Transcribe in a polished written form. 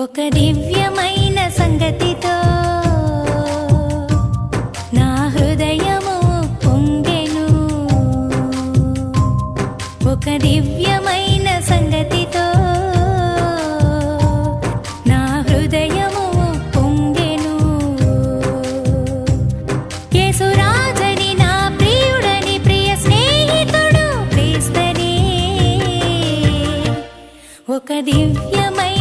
ఒక దివ్యమైన సంగతితో నా హృదయము పొంగెను. ఒక దివ్యమైన సంగతితో నా హృదయము పొంగెను. యేసురాజని నా ప్రియుడని ప్రియ స్నేహితుడు క్రీస్తునే. ఒక దివ్యమైన